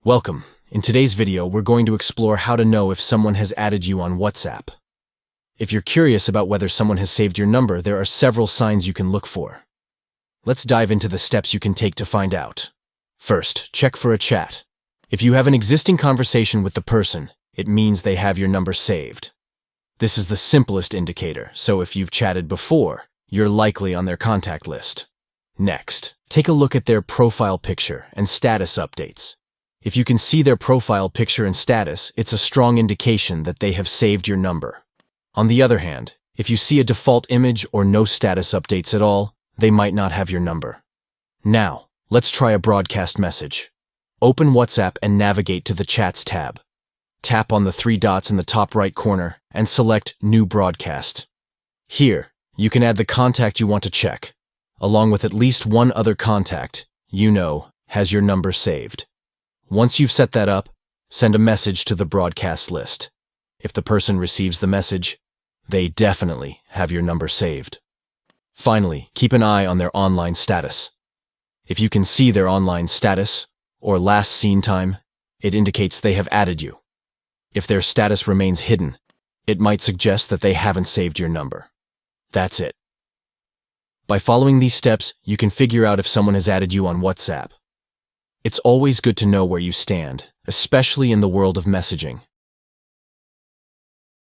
Welcome. In today's video, we're going to explore how to know if someone has added you on WhatsApp. If you're curious about whether someone has saved your number, there are several signs you can look for. Let's dive into the steps you can take to find out. First, check for a chat. If you have an existing conversation with the person, it means they have your number saved. This is the simplest indicator, so if you've chatted before, you're likely on their contact list. Next, take a look at their profile picture and status updates. If you can see their profile picture and status, it's a strong indication that they have saved your number. On the other hand, if you see a default image or no status updates at all, they might not have your number. Now, let's try a broadcast message. Open WhatsApp and navigate to the Chats tab. Tap on the three dots in the top right corner and select New Broadcast. Here, you can add the contact you want to check, along with at least one other contact you know has your number saved. Once you've set that up, send a message to the broadcast list. If the person receives the message, they definitely have your number saved. Finally, keep an eye on their online status. If you can see their online status or last seen time, it indicates they have added you. If their status remains hidden, it might suggest that they haven't saved your number. That's it. By following these steps, you can figure out if someone has added you on WhatsApp. It's always good to know where you stand, especially in the world of messaging.